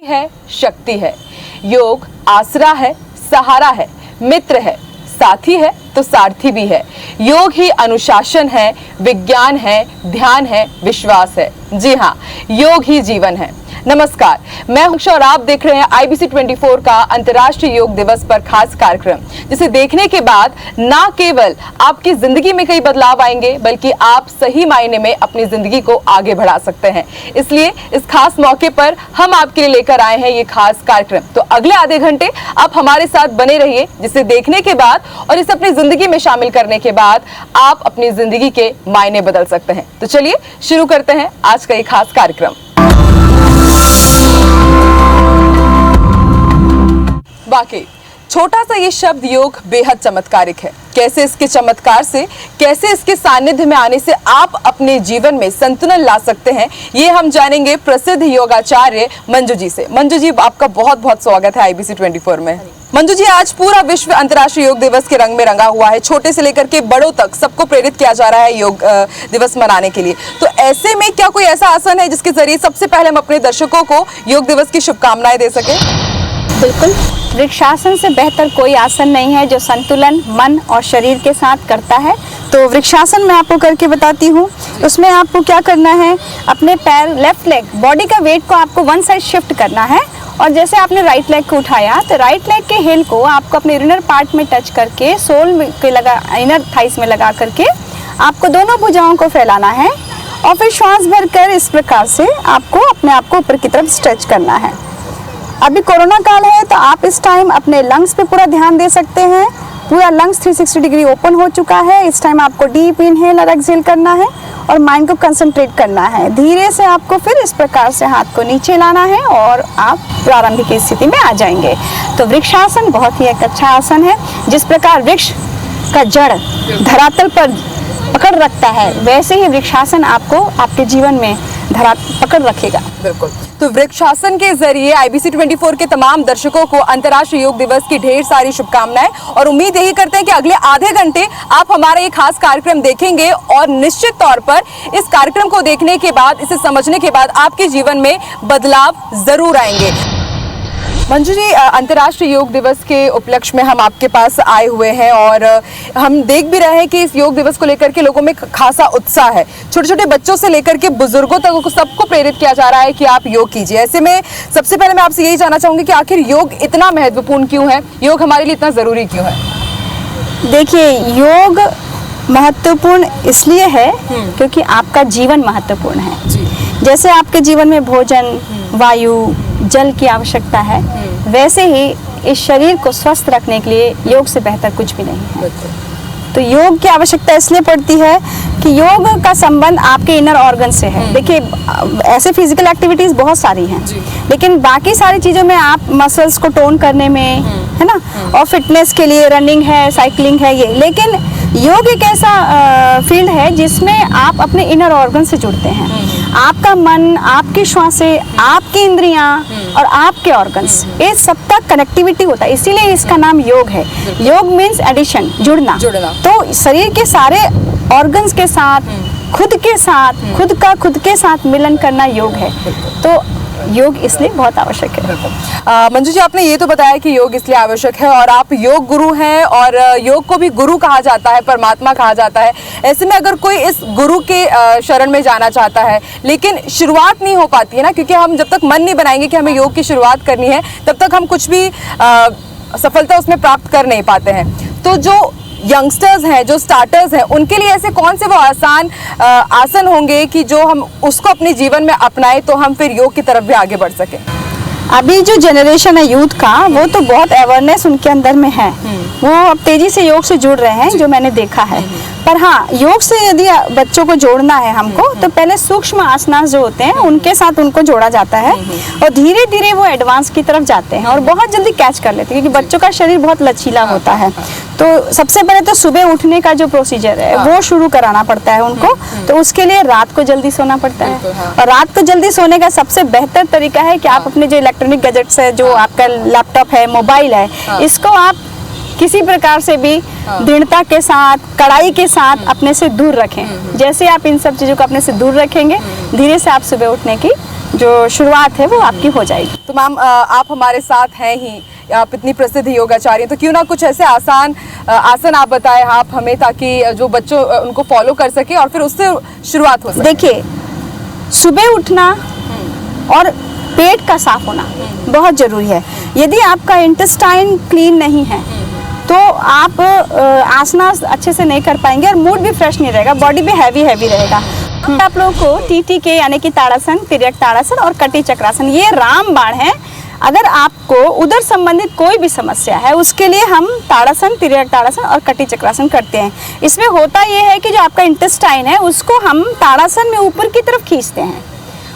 है, शक्ति है। योग आसरा है, सहारा है, मित्र है, साथी है तो सारथी भी है। योग ही अनुशासन है, विज्ञान है, ध्यान है, विश्वास है। जी हाँ, योग ही जीवन है। नमस्कार, मैं हूं और आप देख रहे हैं IBC 24 का अंतर्राष्ट्रीय योग दिवस पर खास कार्यक्रम, जिसे देखने के बाद ना केवल आपकी जिंदगी में कई बदलाव आएंगे, बल्कि आप सही मायने में अपनी जिंदगी को आगे बढ़ा सकते हैं। इसलिए इस खास मौके पर हम आपके लिए लेकर आए हैं ये खास कार्यक्रम। तो अगले आधे घंटे आप हमारे साथ बने रहिए, जिसे देखने के बाद और इसे अपनी जिंदगी में शामिल करने के बाद आप अपनी जिंदगी के मायने बदल सकते हैं। तो चलिए शुरू करते हैं आज का ये खास कार्यक्रम। वाकई छोटा सा ये शब्द योग बेहद चमत्कारिक है। कैसे इसके चमत्कार से, कैसे इसके सानिध्य में आने से आप अपने जीवन में संतुलन ला सकते हैं, ये हम जानेंगे प्रसिद्ध योगाचार्य मंजू जी से। मंजू जी, आपका बहुत बहुत स्वागत है IBC 24 में। मंजू जी, आज पूरा विश्व अंतर्राष्ट्रीय योग दिवस के रंग में रंगा हुआ है। छोटे से लेकर के बड़ों तक सबको प्रेरित किया जा रहा है योग दिवस मनाने के लिए। तो ऐसे में क्या कोई ऐसा आसन है जिसके जरिए सबसे पहले हम अपने दर्शकों को योग दिवस की शुभकामनाएं दे सकें? बिल्कुल, वृक्षासन से बेहतर कोई आसन नहीं है जो संतुलन मन और शरीर के साथ करता है। तो वृक्षासन मैं आपको करके बताती हूँ। उसमें आपको क्या करना है, अपने पैर, लेफ्ट लेग, बॉडी का वेट को आपको वन साइड शिफ्ट करना है। और जैसे आपने राइट लेग को उठाया तो राइट लेग के हिल को आपको अपने इनर पार्ट में टच करके सोल के लगा, इनर थाइस में लगा करके आपको दोनों भुजाओं को फैलाना है। और फिर श्वास भरकर इस प्रकार से आपको अपने आप को ऊपर की तरफ स्ट्रेच करना है। अभी कोरोना काल है तो आप इस टाइम अपने लंग्स पे पूरा ध्यान दे सकते हैं। पूरा लंग्स 360 डिग्री ओपन हो चुका है। इस टाइम आपको डीप इनहेल और एक्सहेल करना है और माइंड को कंसंट्रेट करना है। धीरे से आपको फिर इस प्रकार से हाथ को नीचे लाना है और आप प्रारंभिक स्थिति में आ जाएंगे। तो वृक्षासन बहुत ही एक अच्छा आसन है। जिस प्रकार वृक्ष का जड़ धरातल पर पकड़ रखता है, वैसे ही वृक्षासन आपको आपके जीवन में पकड़ रखेगा। बिल्कुल। तो वृक्षासन के जरिए IBC 24 के तमाम दर्शकों को अंतर्राष्ट्रीय योग दिवस की ढेर सारी शुभकामनाएं, और उम्मीद यही करते हैं कि अगले आधे घंटे आप हमारा ये खास कार्यक्रम देखेंगे और निश्चित तौर पर इस कार्यक्रम को देखने के बाद, इसे समझने के बाद आपके जीवन में बदलाव जरूर आएंगे। मंजू जी, अंतर्राष्ट्रीय योग दिवस के उपलक्ष्य में हम आपके पास आए हुए हैं और हम देख भी रहे हैं कि इस योग दिवस को लेकर के लोगों में खासा उत्साह है। छोटे छोटे बच्चों से लेकर के बुजुर्गों तक सबको प्रेरित किया जा रहा है कि आप योग कीजिए। ऐसे में सबसे पहले मैं आपसे यही जानना चाहूँगी कि आखिर योग इतना महत्वपूर्ण क्यों है, योग हमारे लिए इतना ज़रूरी क्यों है? देखिए, योग महत्वपूर्ण इसलिए है क्योंकि आपका जीवन महत्वपूर्ण है। जैसे आपके जीवन में भोजन, वायु, जल की आवश्यकता है, वैसे ही इस शरीर को स्वस्थ रखने के लिए योग से बेहतर कुछ भी नहीं है। तो योग की आवश्यकता इसलिए पड़ती है कि योग का संबंध आपके इनर ऑर्गन से है। देखिए, ऐसे फिजिकल एक्टिविटीज बहुत सारी हैं, लेकिन बाकी सारी चीज़ों में आप मसल्स को टोन करने में, है ना, और फिटनेस के लिए रनिंग है, साइकिलिंग है, ये। लेकिन योग एक ऐसा फील्ड है जिसमें आप अपने इनर ऑर्गन से जुड़ते हैं। आपका मन, आपकी श्वासें, आपकी इंद्रियां और आपके ऑर्गन्स, ये सबका कनेक्टिविटी होता है। इसीलिए इसका नाम योग है। योग मीन्स एडिशन, जुड़ना। तो शरीर के सारे ऑर्गन्स के साथ, खुद के साथ, खुद के साथ मिलन करना योग है। तो योग इसलिए बहुत आवश्यक है। मंजू जी, आपने ये तो बताया कि योग इसलिए आवश्यक है, और आप योग गुरु हैं और योग को भी गुरु कहा जाता है, परमात्मा कहा जाता है। ऐसे में अगर कोई इस गुरु के शरण में जाना चाहता है, लेकिन शुरुआत नहीं हो पाती है ना, क्योंकि हम जब तक मन नहीं बनाएंगे कि हमें योग की शुरुआत करनी है, तब तक हम कुछ भी सफलता उसमें प्राप्त कर नहीं पाते हैं। तो जो यंगस्टर्स हैं, जो स्टार्टर्स हैं, उनके लिए ऐसे कौन से वो आसान आसन होंगे कि जो हम उसको अपने जीवन में अपनाएं तो हम फिर योग की तरफ भी आगे बढ़ सकें? अभी जो जनरेशन है यूथ का, वो तो बहुत अवेयरनेस उनके अंदर में है। वो अब तेजी से योग से जुड़ रहे हैं, जो मैंने देखा है। पर हाँ, योग से यदि बच्चों को जोड़ना है हमको, तो पहले सूक्ष्म आसनास जो होते हैं उनके साथ उनको जोड़ा जाता है, और धीरे धीरे वो एडवांस की तरफ जाते हैं और बहुत जल्दी कैच कर लेते हैं, क्योंकि बच्चों का शरीर बहुत लचीला होता है। तो सबसे पहले तो सुबह उठने का जो प्रोसीजर है वो शुरू कराना पड़ता है उनको। तो उसके लिए रात को जल्दी सोना पड़ता है, और रात को जल्दी सोने का सबसे बेहतर तरीका है कि आप अपने जो इलेक्ट्रॉनिक गैजेट्स है, जो आपका लैपटॉप है, मोबाइल है, इसको आप किसी प्रकार से भी दृढ़ता के साथ, कड़ाई के साथ अपने से दूर रखें। जैसे आप इन सब चीज़ों को अपने से दूर रखेंगे, धीरे से आप सुबह उठने की जो शुरुआत है वो आपकी हो जाएगी। तो मैम आप हमारे साथ हैं ही, आप इतनी प्रसिद्ध योगाचार्य, तो क्यों ना कुछ ऐसे आसान आसन आप बताएं आप हमें, ताकि जो बच्चों उनको फॉलो कर सके और फिर उससे शुरुआत हो सके। देखिए, सुबह उठना और पेट का साफ होना बहुत ज़रूरी है। यदि आपका इंटेस्टाइन क्लीन नहीं है तो आप आसना अच्छे से नहीं कर पाएंगे और मूड भी फ्रेश नहीं रहेगा, बॉडी भी हैवी रहेगा। आप लोगों को TTK यानी कि ताड़ासन, तिर्यक ताड़ासन और कटी चक्रासन, ये रामबाण है। अगर आपको उधर संबंधित कोई भी समस्या है उसके लिए हम ताड़ासन, तिर्यक ताड़ासन और कटी चक्रासन करते हैं। इसमें होता ये है कि जो आपका इंटेस्टाइन है उसको हम ताड़ासन में ऊपर की तरफ खींचते हैं,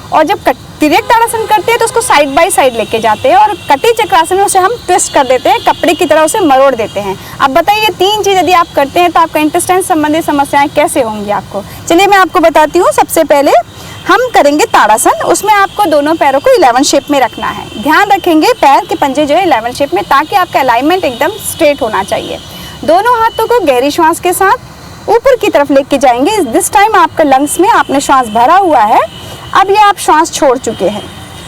और जब तिर्यक ताड़ासन करते हैं तो उसको साइड बाय साइड लेके जाते हैं, और कटी चक्रासन में उसे हम ट्विस्ट कर देते हैं, कपड़े की तरह उसे मरोड़ देते हैं। अब बताइए, ये 3 चीज़ यदि आप करते हैं तो आपका इंटेस्टाइन संबंधी समस्याएं कैसे होंगी आपको। चलिए मैं आपको बताती हूँ। सबसे पहले हम करेंगे ताड़ासन। उसमें आपको दोनों पैरों को 11 शेप में रखना है। ध्यान रखेंगे पैर के पंजे जो है 11 शेप में, ताकि आपका अलाइनमेंट एकदम स्ट्रेट होना चाहिए। दोनों हाथों को गहरी श्वास के साथ ऊपर की तरफ लेके जाएंगे। दिस टाइम आपका लंग्स में आपने श्वास भरा हुआ है, अब ये आप श्वास छोड़ चुके हैं।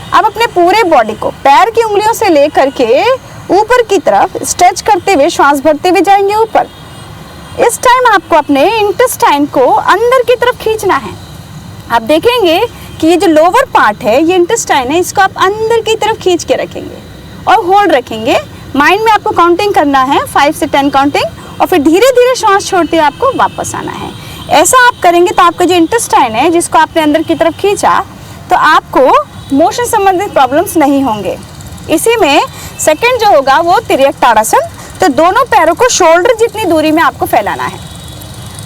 अब अपने पूरे बॉडी को पैर की उंगलियों से लेकर के ऊपर की तरफ स्ट्रेच करते हुए श्वास भरते हुए जाएंगे ऊपर। इस टाइम आपको अपने इंटेस्टाइन को अंदर की तरफ खींचना है। आप देखेंगे कि ये जो लोअर पार्ट है, ये इंटेस्टाइन है, इसको आप अंदर की तरफ खींच के रखेंगे और होल्ड रखेंगे। माइंड में आपको काउंटिंग करना है, 5 से 10 काउंटिंग, और फिर धीरे धीरे श्वास छोड़ते हुए आपको वापस आना है। ऐसा आप करेंगे तो आपका जो इंटेस्टाइन है जिसको आपने अंदर की तरफ खींचा, तो आपको मोशन संबंधित प्रॉब्लम्स नहीं होंगे। इसी में सेकंड जो होगा वो तिर्यक ताड़ासन। तो दोनों पैरों को शोल्डर जितनी दूरी में आपको फैलाना है।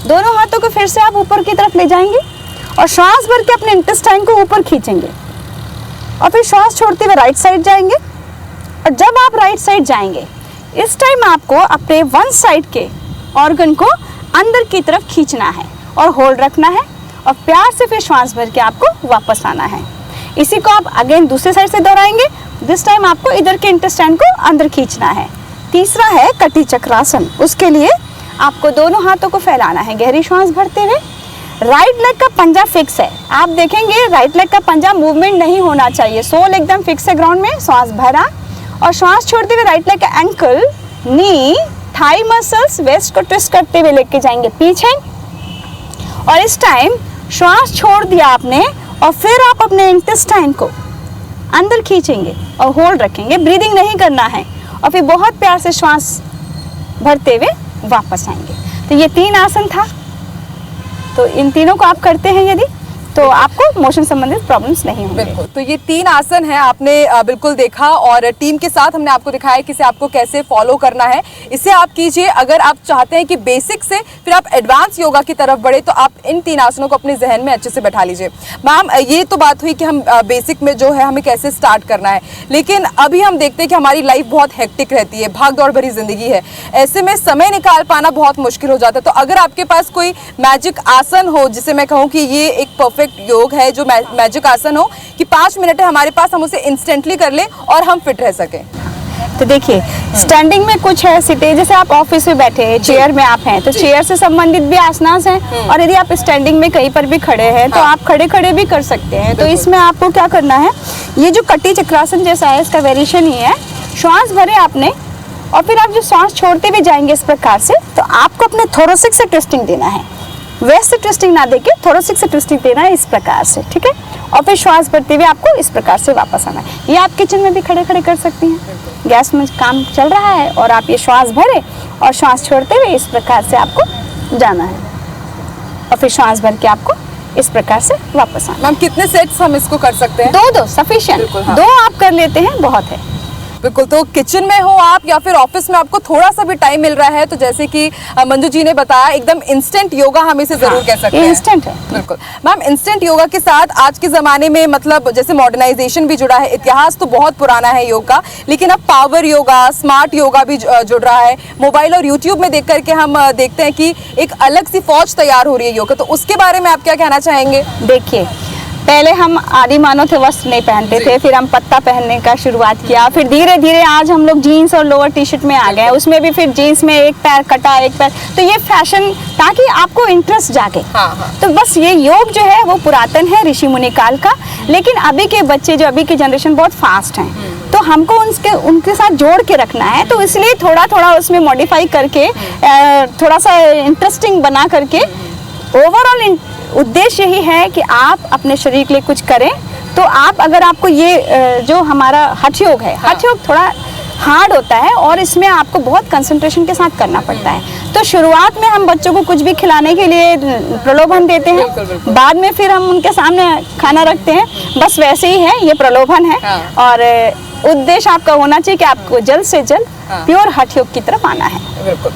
दोनों हाथों को फिर से आप ऊपर की तरफ ले जाएंगे और श्वास भर के अपने इंटेस्टाइन को ऊपर खींचेंगे, और फिर श्वास छोड़ते हुए राइट साइड जाएंगे। और जब आप राइट साइड जाएंगे, इस टाइम आपको अपने वन साइड के ऑर्गन को अंदर की तरफ खींचना है और होल्ड रखना है, और प्यार से फिर श्वास भर के आपको वापस आना है। इसी को आप अगेन दूसरे साइड से दोहराएंगे। दिस टाइम आपको इधर के इंटेस्टाइन को अंदर खींचना है। तीसरा है कटी चक्रासन। उसके लिए आपको दोनों हाथों को फैलाना है गहरी श्वास भरते हुए। राइट लेग का पंजा फिक्स है। आप देखेंगे राइट लेग का पंजा मूवमेंट नहीं होना चाहिए, सोल एकदम फिक्स है ग्राउंड में। श्वास भरा और श्वास छोड़ते हुए राइट लेग का एंकल, नी, थाई मसल्स, वेस्ट को ट्विस्ट करते हुए लेके जाएंगे पीछे। और इस टाइम श्वास छोड़ दिया आपने, और फिर आप अपने इंटेस्टाइन को अंदर खींचेंगे और होल्ड रखेंगे। ब्रीदिंग नहीं करना है, और फिर बहुत प्यार से श्वास भरते हुए वापस आएंगे। तो ये 3 आसन था। तो इन तीनों को आप करते हैं यदि, तो आपको मोशन संबंधित प्रॉब्लम्स नहीं होंगे। बिल्कुल। तो ये 3 आसन है, आपने बिल्कुल देखा, और टीम के साथ हमने आपको दिखाया कि इसे आपको कैसे फॉलो करना है। इसे आप कीजिए। अगर आप चाहते हैं कि बेसिक से फिर आप एडवांस योगा की तरफ बढ़े, तो आप इन 3 आसनों को अपने जहन में अच्छे से बैठा लीजिए। मैम, ये तो बात हुई कि हम बेसिक में जो है हमें कैसे स्टार्ट करना है, लेकिन अभी हम देखते हैं कि हमारी लाइफ बहुत हेक्टिक रहती है, भाग दौड़ भरी जिंदगी है। ऐसे में समय निकाल पाना बहुत मुश्किल हो जाता है। तो अगर आपके पास कोई मैजिक आसन हो, जिसे मैं कहूँ कि ये एक परफेक्ट योग है, जो मैजिक आसन हो कि 5 मिनट है हमारे पास, हम उसे इंस्टेंटली कर लें और हम फिट रह सकें। तो देखिए, स्टैंडिंग में कुछ है सिटे, जैसे आप ऑफिस में बैठे हैं, चेयर में आप हैं, तो चेयर से संबंधित भी आसनास हैं। और यदि आप स्टैंडिंग में कहीं पर भी खड़े हैं तो आप खड़े खड़े भी कर सकते हैं। तो इसमें आपको क्या करना है, ये जो कटी चक्रासन जैसा है, इसका वेरिएशन ही है। श्वास भरे आपने, और फिर आप जो श्वास छोड़ते हुए जाएंगे इस प्रकार से, तो आपको अपने थोरोसिक से ट्विस्टिंग देना है। वेस्ट से ट्विस्टिंग ना देके थोरोसिक से ट्विस्टिंग देना है इस प्रकार से, ठीक है। और फिर श्वास भरते हुए आपको इस प्रकार से वापस आना है। ये आप किचन में भी खड़े खड़े कर सकती हैं। गैस में काम चल रहा है और आप ये श्वास भरे और श्वास छोड़ते हुए इस प्रकार से आपको जाना है, और फिर श्वास भर के आपको इस प्रकार से वापस आना। मैम, कितने सेट्स हम इसको कर सकते हैं? 2 सफिशिएंट। 2 आप कर लेते हैं, बहुत है। बिल्कुल। तो किचन में हो आप या फिर ऑफिस में आपको थोड़ा सा भी टाइम मिल रहा है, तो जैसे कि मंजू जी ने बताया, एकदम इंस्टेंट योगा हम इसे जरूर कह सकते हैं। इंस्टेंट है। बिल्कुल। मैम, इंस्टेंट योगा के साथ आज के ज़माने में मतलब जैसे मॉडर्नाइजेशन भी जुड़ा है, इतिहास तो बहुत पुराना है योग का, लेकिन अब पावर योगा, स्मार्ट योगा भी जुड़ रहा है। मोबाइल और यूट्यूब में देख करके हम देखते हैं कि एक अलग सी फौज तैयार हो रही है योग का, तो उसके बारे में आप क्या कहना चाहेंगे? देखिए, पहले हम आदि मानव थे, वस्त्र नहीं पहनते थे, फिर हम पत्ता पहनने का शुरुआत किया, फिर धीरे धीरे आज हम लोग जीन्स और लोअर टी शर्ट में आ गए, उसमें भी फिर जीन्स में एक पैर कटा एक पैर, तो ये फैशन ताकि आपको इंटरेस्ट जागे। तो बस ये योग जो है वो पुरातन है, ऋषि मुनि काल का, लेकिन अभी के बच्चे जो अभी की जनरेशन बहुत फास्ट हैं, तो हमको उनके साथ जोड़ के रखना है, तो इसलिए थोड़ा थोड़ा उसमें मॉडिफाई करके थोड़ा सा इंटरेस्टिंग बना करके ओवरऑल उद्देश्य यही है कि आप अपने शरीर के लिए कुछ करें। तो आप अगर आपको ये जो हमारा हठ योग है, हठ योग थोड़ा हार्ड होता है और इसमें आपको बहुत कंसंट्रेशन के साथ करना पड़ता है। तो शुरुआत में हम बच्चों को कुछ भी खिलाने के लिए प्रलोभन देते हैं, बाद में फिर हम उनके सामने खाना रखते हैं, बस वैसे ही है, ये प्रलोभन है। और उद्देश्य आपका होना चाहिए कि आपको जल्द से जल्द प्योर हठ योग की तरफ आना है। बिल्कुल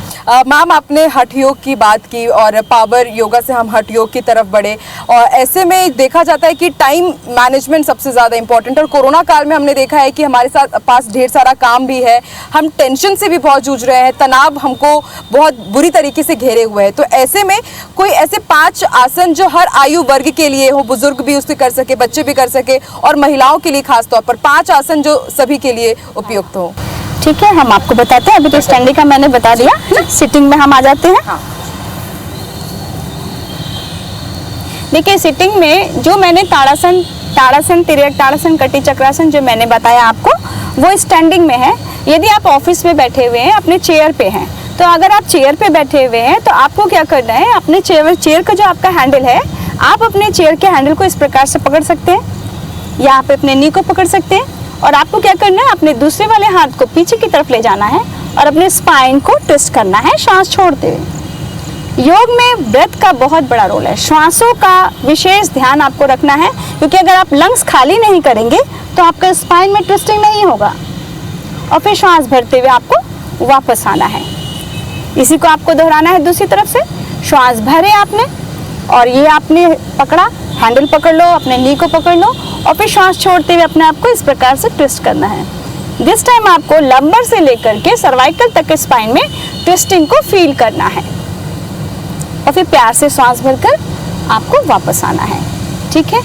मैम, आपने हठ योग की बात की और पावर योगा से हम हठ योग की तरफ बढ़े, और ऐसे में देखा जाता है कि टाइम मैनेजमेंट सबसे ज़्यादा इंपॉर्टेंट है। और कोरोना काल में हमने देखा है कि हमारे साथ पास ढेर सारा काम भी है, हम टेंशन से भी बहुत जूझ रहे हैं, तनाव हमको बहुत बुरी तरीके से घेरे हुए हैं। तो ऐसे में कोई ऐसे 5 आसन जो हर आयु वर्ग के लिए हो, बुजुर्ग भी उससे कर सके, बच्चे भी कर सके, और महिलाओं के लिए खास तौर पर 5 आसन जो सभी के लिए उपयुक्त हो। ठीक है, हम आपको बताते हैं। अभी तो स्टैंडिंग का मैंने बता दिया, सिटिंग में हम आ जाते हैं। देखिए, सिटिंग में जो मैंने ताड़ासन, तिर्यक ताड़ासन, कटी चक्रासन जो मैंने बताया आपको, वो स्टैंडिंग में है। यदि आप ऑफिस में बैठे हुए हैं, अपने चेयर पे हैं, तो अगर आप चेयर पे बैठे हुए हैं तो आपको क्या करना है, अपने चेयर का जो आपका हैंडल है, आप अपने चेयर के हैंडल को इस प्रकार से पकड़ सकते हैं, यहाँ पे अपने नी को पकड़ सकते हैं, और आपको क्या करना है, अपने दूसरे वाले हाथ को पीछे की तरफ ले जाना है और अपने स्पाइन को ट्विस्ट करना है श्वास छोड़ते हुए। योग में ब्रेथ का बहुत बड़ा रोल है, श्वासों का विशेष ध्यान आपको रखना है, क्योंकि अगर आप लंग्स खाली नहीं करेंगे तो आपका स्पाइन में ट्विस्टिंग नहीं होगा, और फिर श्वास भरते हुए आपको वापस आना है। इसी को आपको दोहराना है दूसरी तरफ से। श्वास भरे आपने, और ये आपने पकड़ा, हैंडल पकड़ लो, अपने नी को पकड़ लो, और फिर श्वास छोड़ते हुए अपने आप को इस प्रकार से ट्विस्ट करना है। दिस टाइम आपको लंबर से लेकर के सर्वाइकल तक के स्पाइन में ट्विस्टिंग को फील करना है, और फिर प्यार से श्वास भरकर आपको वापस आना है। ठीक है,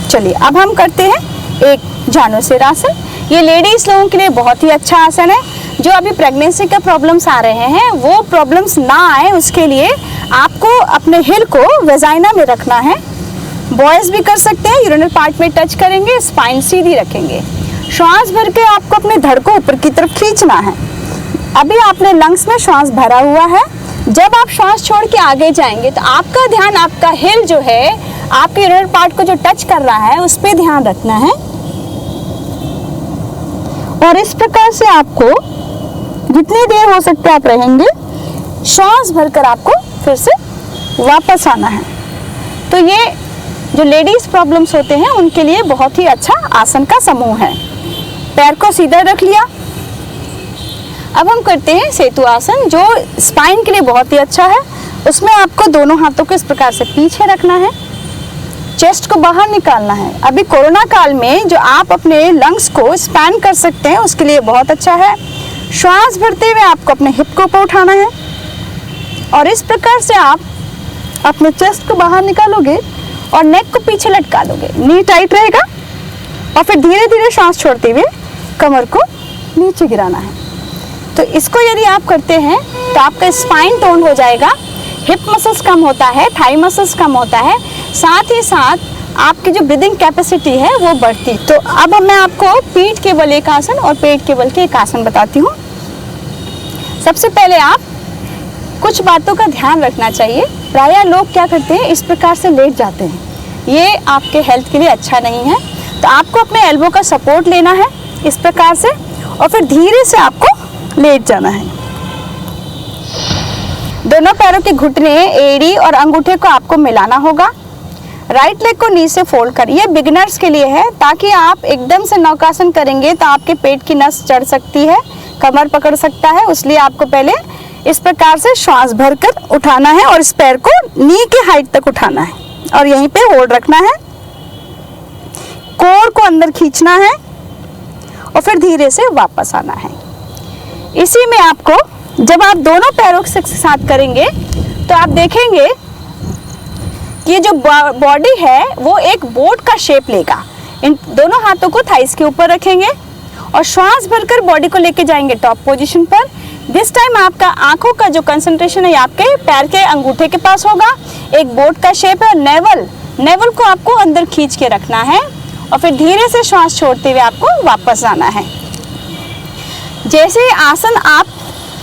चलिए अब हम करते हैं एक जानुसिरासन। ये लेडीज लोगों के लिए बहुत ही अच्छा आसन है। जो अभी प्रेगनेंसी के प्रॉब्लम्स आ रहे हैं, वो प्रॉब्लम्स ना आए उसके लिए आपको अपने हिल को वेजाइना में रखना है। बॉयज़ भी कर सकते हैं, यूरिनल पार्ट में टच करेंगे, स्पाइन सीधी रखेंगे, श्वास भर के आपको अपने धड़ को ऊपर की तरफ खींचना है। अभी आपने लंग्स में श्वास भरा हुआ है, जब आप श्वास छोड़ के आगे जाएंगे तो आपका ध्यान, आपका हिल जो है आपके यूरिनल पार्ट को जो टच कर रहा है उस पर ध्यान रखना है, और इस प्रकार से आपको जितनी देर हो सकता है आप रहेंगे, श्वास भरकर आपको फिर से वापस आना है। तो ये जो लेडीज प्रॉब्लम्स होते हैं उनके लिए बहुत ही अच्छा आसन का समूह है। पैर को सीधा रख लिया। अब हम करते हैं सेतु आसन, जो स्पाइन के लिए बहुत ही अच्छा है। उसमें आपको दोनों हाथों को इस प्रकार से पीछे रखना है, चेस्ट को बाहर निकालना है। अभी कोरोना काल में जो आप अपने लंग्स को स्पैन कर सकते हैं उसके लिए बहुत अच्छा है। श्वास भरते हुए आपको अपने हिप को ऊपर उठाना है, और इस प्रकार से आप अपने चेस्ट को बाहर निकालोगे और नेक को पीछे लटका लोगे, नी टाइट रहेगा, और फिर धीरे धीरे श्वास छोड़ते हुए कमर को नीचे गिराना है। तो इसको यदि आप करते हैं तो आपका स्पाइन टोन हो जाएगा, हिप मसल्स कम होता है, थाई मसल्स कम होता है, साथ ही साथ आपकी जो ब्रीदिंग कैपेसिटी है वो बढ़ती। तो अब मैं आपको पीठ के बल एक आसन और पेट के बल के एक आसन बताती हूँ। सबसे पहले आप कुछ बातों का ध्यान रखना चाहिए। प्रायः लोग क्या करते हैं, इस प्रकार से लेट जाते हैं, ये आपके हेल्थ के लिए अच्छा नहीं है। तो आपको अपने एल्बो का सपोर्ट लेना है इस प्रकार से, और फिर धीरे से आपको लेट जाना है। दोनों पैरों के घुटने, एड़ी और अंगूठे को आपको मिलाना होगा। राइट लेग को नी से फोल्ड करिए। ये बिगिनर्स के लिए है, ताकि आप एकदम से नौकासन करेंगे तो आपके पेट की नस चढ़ सकती है, कमर पकड़ सकता है, इसलिए आपको पहले इस प्रकार से श्वास भरकर उठाना है और इस पैर को नी के हाइट तक उठाना है और यहीं पे होल्ड रखना है। कोर को अंदर खींचना है और फिर धीरे से वापस आना है। इसी में आपको, जब आप दोनों पैरों के साथ करेंगे तो आप देखेंगे कि जो बॉडी है वो एक बोट का शेप लेगा। इन दोनों हाथों को थाइस के ऊपर रखेंगे और श्वास भरकर बॉडी को लेके जाएंगे टॉप पोजीशन पर। दिस टाइम आपका आंखों का जो कंसंट्रेशन है आपके पैर के अंगूठे के पास होगा। एक बोट का शेप है। नेवल को आपको अंदर खींच के रखना है और फिर धीरे से श्वास छोड़ते हुए आपको वापस आना है। जैसे आसन आप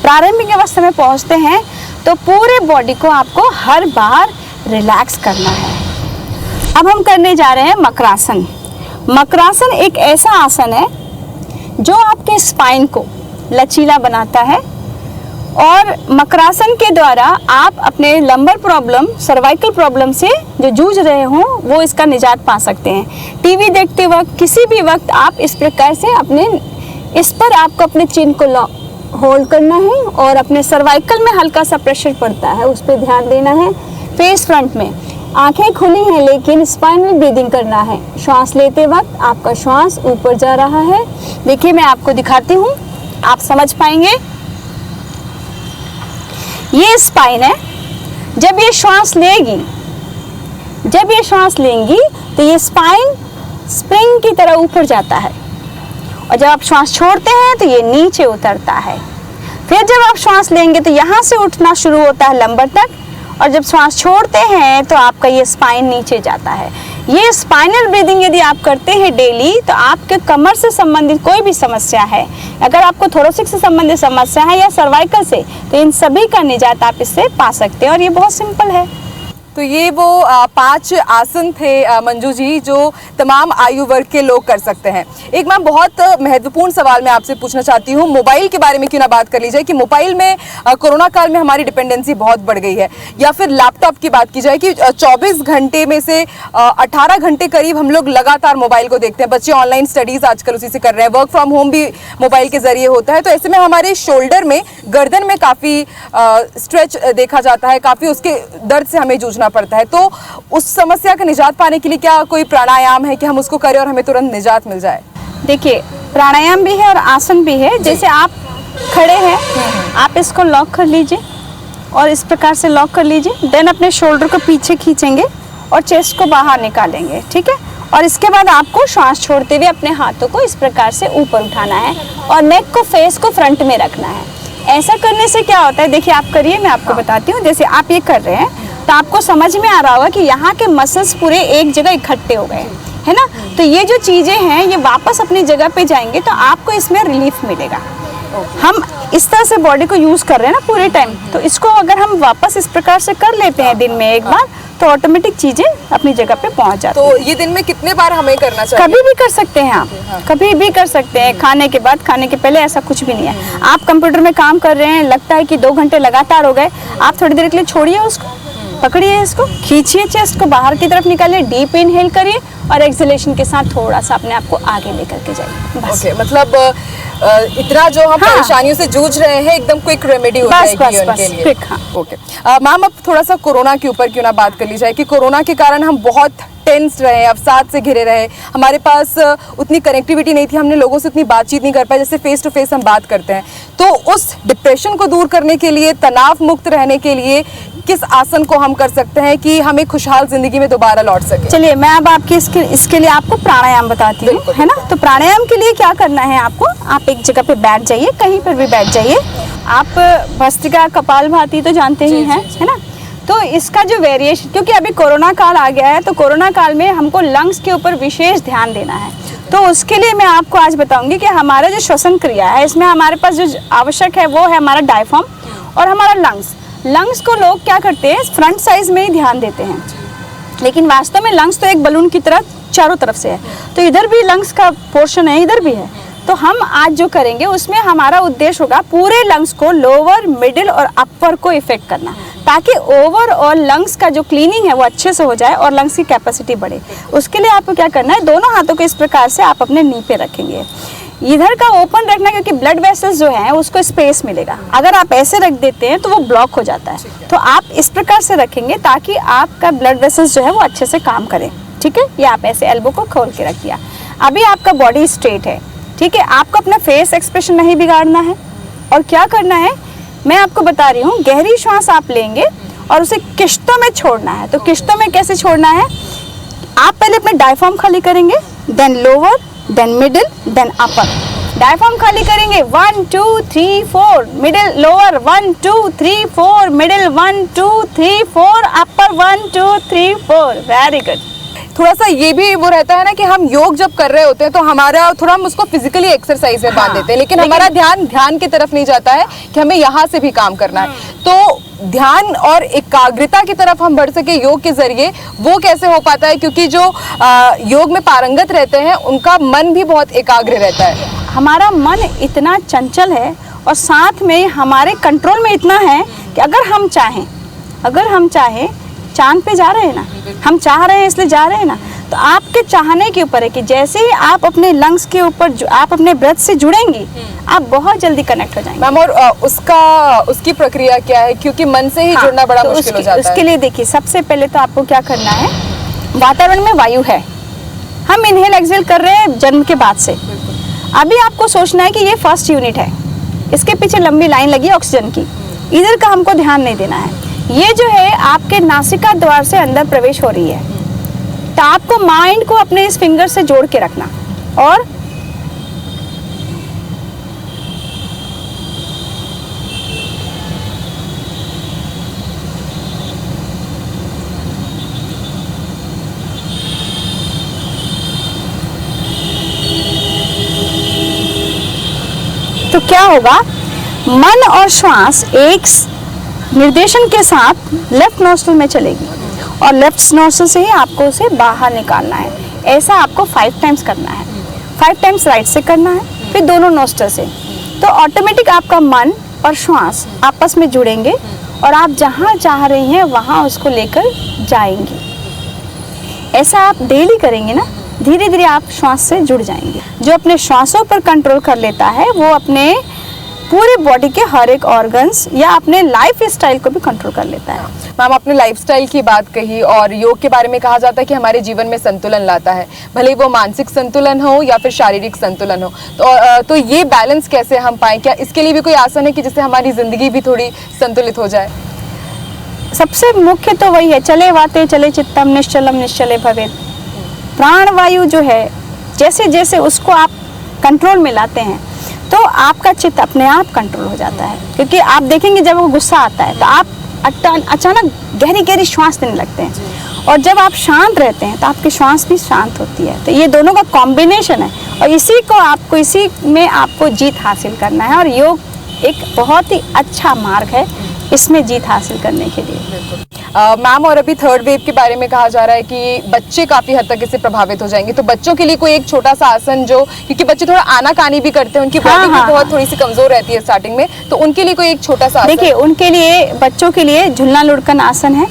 प्रारंभिक अवस्था में पहुंचते हैं तो पूरे बॉडी को आपको हर बार रिलैक्स करना है। अब हम करने जा रहे हैं मकरासन। मकरासन एक ऐसा आसन है जो आपके स्पाइन को लचीला बनाता है और मकरासन के द्वारा आप अपने लंबर प्रॉब्लम, सर्वाइकल प्रॉब्लम से जो जूझ रहे हों वो इसका निजात पा सकते हैं। टीवी देखते वक्त, किसी भी वक्त आप इस प्रकार से इस पर आपको अपने चिन को होल्ड करना है और अपने सर्वाइकल में हल्का सा प्रेशर पड़ता है, उस पर ध्यान देना है। फेस फ्रंट में आंखें खुली हैं लेकिन स्पाइनल ब्रीदिंग करना है। श्वास लेते वक्त आपका श्वास ऊपर जा रहा है। देखिए मैं आपको दिखाती हूँ, आप समझ पाएंगे। ये स्पाइन है। जब ये श्वास लेंगी तो ये स्पाइन स्प्रिंग की तरह ऊपर जाता है और जब आप श्वास छोड़ते हैं तो ये नीचे उतरता है। फिर जब आप श्वास लेंगे तो यहाँ से उठना शुरू होता है लंबर तक और जब श्वास छोड़ते हैं तो आपका ये स्पाइन नीचे जाता है। ये स्पाइनल ब्रीदिंग यदि आप करते हैं डेली तो आपके कमर से संबंधित कोई भी समस्या है, अगर आपको थोरोसिक से संबंधित समस्या है या सर्वाइकल से, तो इन सभी का निजात आप इससे पा सकते हैं और ये बहुत सिंपल है। तो ये वो 5 आसन थे मंजू जी जो तमाम आयु वर्ग के लोग कर सकते हैं। एक मैम बहुत महत्वपूर्ण सवाल मैं आपसे पूछना चाहती हूँ, मोबाइल के बारे में क्यों ना बात कर ली जाए कि मोबाइल में कोरोना काल में हमारी डिपेंडेंसी बहुत बढ़ गई है, या फिर लैपटॉप की बात की जाए कि 24 घंटे में से 18 घंटे करीब हम लोग लगातार मोबाइल को देखते हैं। बच्चे ऑनलाइन स्टडीज आजकल उसी से कर रहे हैं, वर्क फ्रॉम होम भी मोबाइल के जरिए होता है। तो ऐसे में हमारे शोल्डर में, गर्दन में काफ़ी स्ट्रेच देखा जाता है, काफ़ी उसके दर्द से हमें जूझना पड़ता है। तो उस समस्या का निजात पाने के लिए क्या कोई प्राणायाम है कि हम उसको करें और हमें तुरंत निजात मिल जाए? देखिए प्राणायाम भी है और आसन भी है। जैसे आप खड़े हैं, आप इसको लॉक कर लीजिए और इस प्रकार से लॉक कर लीजिए। देन अपने शोल्डर को पीछे खींचेंगे और चेस्ट को बाहर निकालेंगे, ठीक है। और इसके बाद आपको श्वास छोड़ते हुए अपने हाथों को इस प्रकार से ऊपर उठाना है और नेक को, फेस को फ्रंट में रखना है। ऐसा करने से क्या होता है, देखिए आप करिए, मैं आपको बताती हूँ। जैसे आप ये कर रहे हैं तो आपको समझ में आ रहा होगा कि यहाँ के मसल्स पूरे एक जगह इकट्ठे हो गए है ना। तो ये जो चीज़ें हैं ये वापस अपनी जगह पे जाएंगे तो आपको इसमें रिलीफ मिलेगा। हम इस तरह से बॉडी को यूज़ कर रहे हैं ना पूरे टाइम, तो इसको अगर हम वापस इस प्रकार से कर लेते हैं दिन में एक बार तो ऑटोमेटिक चीज़ें अपनी जगह पे पहुंच जाती हैं। तो ये दिन में कितने बार हमें करना चाहिए? कभी भी कर सकते हैं आप, कभी भी कर सकते हैं। खाने के बाद, खाने के पहले, ऐसा कुछ भी नहीं है। आप कंप्यूटर में काम कर रहे हैं, लगता है कि 2 घंटे लगातार हो गए, आप थोड़ी देर के लिए छोड़िए उसको, पकड़िए इसको, खींचिए, चेस्ट को बाहर की तरफ निकालिए, डीप इनहेल करिए और एक्सहेलेशन के साथ थोड़ा सा अपने आप को आगे लेकर के जाइए। बस। ओके, मतलब इतना जो हम परेशानियों से जूझ रहे हैं एकदम क्विक रेमेडी हो जाएगी उनके लिए। ओके मैम, अब थोड़ा सा कोरोना के ऊपर क्यों ना बात कर ली जाए कि कोरोना के कारण हम बहुत टेंस रहे, अवसाद से घिरे रहे, हमारे पास उतनी कनेक्टिविटी नहीं थी, हमने लोगों से उतनी बातचीत नहीं कर पाए जैसे फेस टू फेस हम बात करते हैं। तो उस डिप्रेशन को दूर करने के लिए, तनाव मुक्त रहने के लिए किस आसन को हम कर सकते हैं कि हमें खुशहाल जिंदगी में दोबारा लौट सके? चलिए मैं अब आपके इसके लिए आपको प्राणायाम बताती हूँ, है ना। तो प्राणायाम के लिए क्या करना है आपको, आप एक जगह पे बैठ जाइए, कहीं पर भी बैठ जाइए। आप भस्त्रिका, कपालभाति तो जानते ही हैं, है ना। तो इसका जो वेरिएशन, क्योंकि अभी कोरोना काल आ गया है तो कोरोना काल में हमको लंग्स के ऊपर विशेष ध्यान देना है। तो उसके लिए मैं आपको आज बताऊंगी कि हमारा जो श्वसन क्रिया है इसमें हमारे पास जो आवश्यक है वो है हमारा डायफ्राम और हमारा लंग्स को लोग क्या करते हैं, फ्रंट साइज में ही ध्यान देते हैं, लेकिन वास्तव में लंग्स तो एक बलून की तरह चारों तरफ से है। तो इधर भी लंग्स का पोर्शन है, इधर भी है। तो हम आज जो करेंगे उसमें हमारा उद्देश्य होगा पूरे लंग्स को, लोअर, मिडिल और अपर को इफेक्ट करना, ताकि ओवर और लंग्स का जो क्लीनिंग है वो अच्छे से हो जाए और लंग्स की कैपेसिटी बढ़े। उसके लिए आपको क्या करना है, दोनों हाथों को इस प्रकार से आप अपने नी पे रखेंगे। इधर का ओपन रखना, क्योंकि ब्लड वेसल्स जो हैं उसको स्पेस मिलेगा। अगर आप ऐसे रख देते हैं तो वो ब्लॉक हो जाता है। तो आप इस प्रकार से रखेंगे ताकि आपका ब्लड वेसल्स जो है वो अच्छे से काम करें, ठीक है। या आप ऐसे एल्बो को खोल के रख दिया। अभी आपका बॉडी स्ट्रेट है, ठीक है। आपको अपना फेस एक्सप्रेशन नहीं बिगाड़ना है। और क्या करना है मैं आपको बता रही हूँ, गहरी श्वास आप लेंगे और उसे किश्तों में छोड़ना है। तो किश्तों में कैसे छोड़ना है, आप पहले अपने डायफ्राम खाली करेंगे, then lower, then middle, then upper. Diaphragm खाली करेंगे 1 2 3 4, middle lower 1 2 3 4, middle 1 2 3 4, upper 1 2 3 4। Very good. थोड़ा सा ये भी वो रहता है ना कि हम योग जब कर रहे होते हैं तो हमारा थोड़ा हम उसको फिजिकली एक्सरसाइज में बांध देते हैं, लेकिन हमारा ध्यान की तरफ नहीं जाता है कि हमें यहाँ से भी काम करना है। तो ध्यान और एकाग्रता की तरफ हम बढ़ सके योग के जरिए, वो कैसे हो पाता है? क्योंकि जो योग में पारंगत रहते हैं उनका मन भी बहुत एकाग्र रहता है। हमारा मन इतना चंचल है और साथ में हमारे कंट्रोल में इतना है कि अगर हम चाहें चांद पे जा रहे हैं ना, हम चाह रहे हैं इसलिए जा रहे हैं ना, तो आपके चाहने के ऊपर है कि जैसे ही आप अपने लंग्स के ऊपर आप अपने ब्रेथ से जुड़ेंगी, आप बहुत जल्दी कनेक्ट हो जाएंगे। मैम, और उसकी प्रक्रिया क्या है? क्योंकि मन से ही जुड़ना बड़ा तो मुश्किल हो जाता है। उसके लिए देखिए, सबसे पहले तो आपको क्या करना है, वातावरण में वायु है, हम इनहेल एक्सहेल कर रहे हैं जन्म के बाद से। अभी आपको सोचना है कि ये फर्स्ट यूनिट है, इसके पीछे लंबी लाइन लगी है ऑक्सीजन की, इधर का हमको ध्यान नहीं देना है। ये जो है आपके नासिका द्वार से अंदर प्रवेश हो रही है, तो आपको माइंड को अपने इस फिंगर से जोड़ के रखना और तो क्या होगा, मन और श्वास एक निर्देशन के साथ लेफ्ट नोस्ट्रल में चलेगी और लेफ्ट नोस्ट्रल से ही आपको उसे बाहर निकालना है। ऐसा आपको 5 टाइम्स करना है, 5 टाइम्स राइट से करना है, फिर दोनों नोस्ट्रल से। तो ऑटोमेटिक आपका मन और श्वास आपस में जुड़ेंगे और आप जहाँ चाह रही हैं वहाँ उसको लेकर जाएंगे। ऐसा आप डेली करेंगे ना, धीरे धीरे आप श्वास से जुड़ जाएंगे। जो अपने श्वासों पर कंट्रोल कर लेता है वो अपने पूरे बॉडी के हर एक ऑर्गन्स या अपने लाइफ स्टाइल को भी कंट्रोल कर लेता है। मैम, आपने लाइफस्टाइल की बात कही और योग के बारे में कहा जाता है कि हमारे जीवन में संतुलन लाता है, भले ही वो मानसिक संतुलन हो या फिर शारीरिक संतुलन हो। तो ये बैलेंस कैसे हम पाएं? क्या इसके लिए भी कोई आसन है कि जिससे हमारी जिंदगी भी थोड़ी संतुलित हो जाए? सबसे मुख्य तो वही है, चले वाते चले चित्तम निश्चलम निश्चले भवेत्। प्राण वायु जो है, जैसे जैसे उसको आप कंट्रोल में लाते हैं तो आपका चित्त अपने आप कंट्रोल हो जाता है। क्योंकि आप देखेंगे जब वो गुस्सा आता है तो आप अचानक गहरी गहरी श्वास लेने लगते हैं, और जब आप शांत रहते हैं तो आपकी श्वास भी शांत होती है। तो ये दोनों का कॉम्बिनेशन है और इसी में आपको जीत हासिल करना है। और योग एक बहुत ही अच्छा मार्ग है इसमें जीत हासिल करने के लिए। मैम, और अभी थर्ड वेव के बारे में कहा जा रहा है कि बच्चे काफी हद तक इससे प्रभावित हो जाएंगे, तो बच्चों के लिए कोई एक छोटा सा आसन, जो क्योंकि बच्चे थोड़ा आनाकानी भी करते हैं, उनकी बॉडी भी बहुत थोड़ी सी कमजोर रहती है स्टार्टिंग में, तो उनके लिए कोई एक छोटा सा आसन? देखिए, उनके लिए, बच्चों के लिए झुलना लुढ़कन आसन है,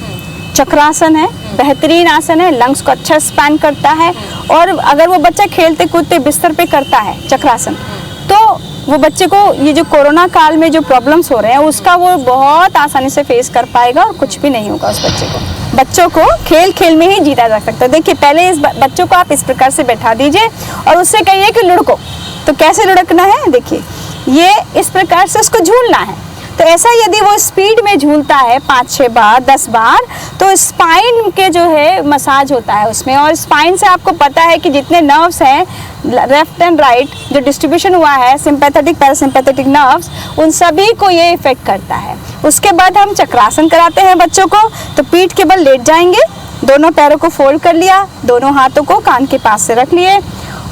चक्रासन है, बेहतरीन आसन है, लंग्स को अच्छा स्पैन करता है। और अगर वो बच्चा खेलते कूदते बिस्तर पे करता है चक्रासन, तो वो बच्चे को ये जो कोरोना काल में जो प्रॉब्लम्स हो रहे हैं उसका वो बहुत आसानी से फेस कर पाएगा और कुछ भी नहीं होगा उस बच्चे को। बच्चों को खेल खेल में ही जीता जा सकता है। देखिए, पहले इस बच्चों को आप इस प्रकार से बैठा दीजिए और उससे कहिए कि लुढ़को। तो कैसे लुढ़कना है, देखिए, ये इस प्रकार से उसको झूलना है। तो ऐसा यदि वो स्पीड में झूलता है 5-6 बार 10 बार, तो स्पाइन के जो है मसाज होता है उसमें। और स्पाइन से आपको पता है कि जितने नर्व्स हैं लेफ्ट एंड राइट, जो डिस्ट्रीब्यूशन हुआ है सिंपैथेटिक पैरासिम्पैथेटिक नर्व्स, उन सभी को ये इफेक्ट करता है। उसके बाद हम चक्रासन कराते हैं बच्चों को। तो पीठ के बल लेट जाएंगे, दोनों पैरों को फोल्ड कर लिया, दोनों हाथों को कान के पास से रख लिए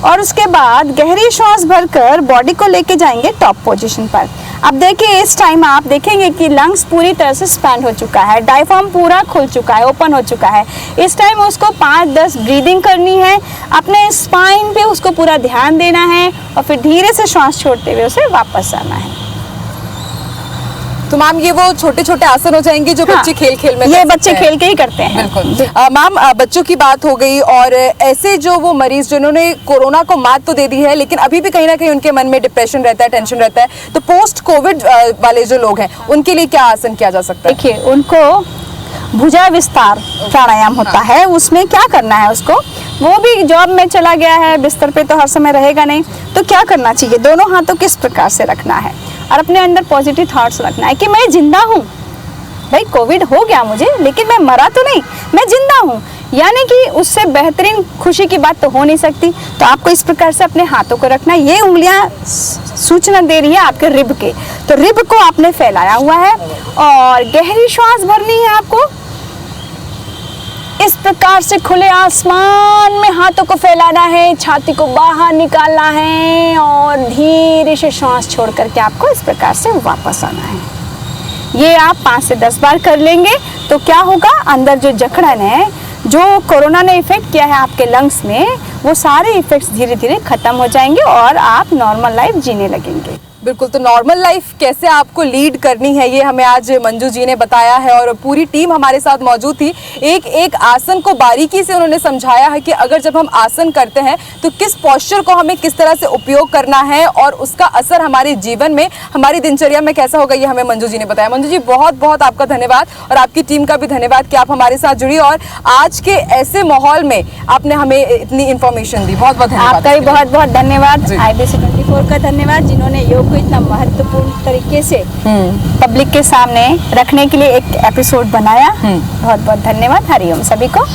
और उसके बाद गहरी श्वास भरकर बॉडी को लेके जाएंगे टॉप पोजीशन पर। अब देखिए, इस टाइम आप देखेंगे कि लंग्स पूरी तरह से स्पैन हो चुका है, डायफ्राम पूरा खुल चुका है, ओपन हो चुका है। इस टाइम उसको 5-10 ब्रीदिंग करनी है, अपने स्पाइन पे उसको पूरा ध्यान देना है और फिर धीरे से श्वास छोड़ते हुए उसे वापस आना है। तो मैम, ये वो छोटे छोटे आसन हो जाएंगे जो बच्चे खेल खेल में, ये बच्चे खेल के ही करते हैं। बिल्कुल। मैम, बच्चों की बात हो गई, और ऐसे जो वो मरीज जिन्होंने कोरोना को मात तो दे दी है लेकिन अभी भी कहीं ना कहीं उनके मन में डिप्रेशन रहता है, टेंशन रहता है, तो पोस्ट कोविड वाले जो लोग हैं उनके लिए क्या आसन किया जा सकता है? देखिए, उनको भुजा विस्तार प्राणायाम होता है। उसमें क्या करना है, उसको, वो भी जॉब में चला गया है, बिस्तर पे तो हर समय रहेगा नहीं, तो क्या करना चाहिए, दोनों हाथों किस प्रकार से रखना है और अपने अंदर पॉजिटिव थॉट्स रखना है कि मैं जिंदा हूँ, भाई कोविड हो गया मुझे, लेकिन मैं मरा तो नहीं, मैं जिंदा हूँ, यानी कि उससे बेहतरीन खुशी की बात तो हो नहीं सकती। तो आपको इस प्रकार से अपने हाथों को रखना, ये उंगलियां सूचना दे रही है आपके रिब के, तो रिब को आपने फैलाया हुआ है और गहरी श्वास भरनी है आपको। इस प्रकार से खुले आसमान में हाथों को फैलाना है, छाती को बाहर निकालना है और धीरे से श्वास छोड़ करके आपको इस प्रकार से वापस आना है। ये आप 5 से 10 बार कर लेंगे तो क्या होगा, अंदर जो जकड़न है, जो कोरोना ने इफेक्ट किया है आपके लंग्स में, वो सारे इफेक्ट्स धीरे धीरे खत्म हो जाएंगे और आप नॉर्मल लाइफ जीने लगेंगे। बिल्कुल, तो नॉर्मल लाइफ कैसे आपको लीड करनी है ये हमें आज मंजू जी ने बताया है और पूरी टीम हमारे साथ मौजूद थी। एक एक आसन को बारीकी से उन्होंने समझाया है कि अगर जब हम आसन करते हैं तो किस पोस्चर को हमें किस तरह से उपयोग करना है और उसका असर हमारे जीवन में, हमारी दिनचर्या में कैसा होगा, ये हमें मंजू जी ने बताया। मंजू जी, बहुत बहुत आपका धन्यवाद और आपकी टीम का भी धन्यवाद कि आप हमारे साथ जुड़ी और आज के ऐसे माहौल में आपने हमें इतनी इन्फॉर्मेशन दी। बहुत बहुत धन्यवाद। आपका भी बहुत बहुत धन्यवाद, IBC 24 का धन्यवाद, जिन्होंने योग इतना महत्वपूर्ण तरीके से पब्लिक के सामने रखने के लिए एक एपिसोड बनाया। बहुत बहुत धन्यवाद। हरिओम सभी को।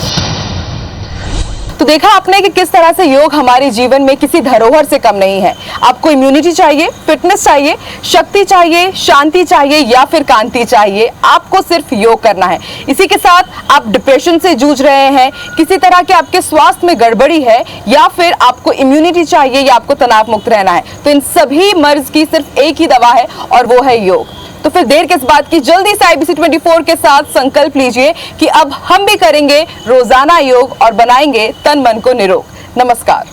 तो देखा आपने कि किस तरह से योग हमारे जीवन में किसी धरोहर से कम नहीं है। आपको इम्यूनिटी चाहिए, फिटनेस चाहिए, शक्ति चाहिए, शांति चाहिए या फिर कांति चाहिए, आपको सिर्फ योग करना है। इसी के साथ आप डिप्रेशन से जूझ रहे हैं, किसी तरह के आपके स्वास्थ्य में गड़बड़ी है या फिर आपको इम्यूनिटी चाहिए या आपको तनाव मुक्त रहना है, तो इन सभी मर्ज की सिर्फ एक ही दवा है और वो है योग। तो फिर देर किस बात की, जल्दी से IBC 24 के साथ संकल्प लीजिए कि अब हम भी करेंगे रोजाना योग और बनाएंगे तन मन को निरोग। नमस्कार।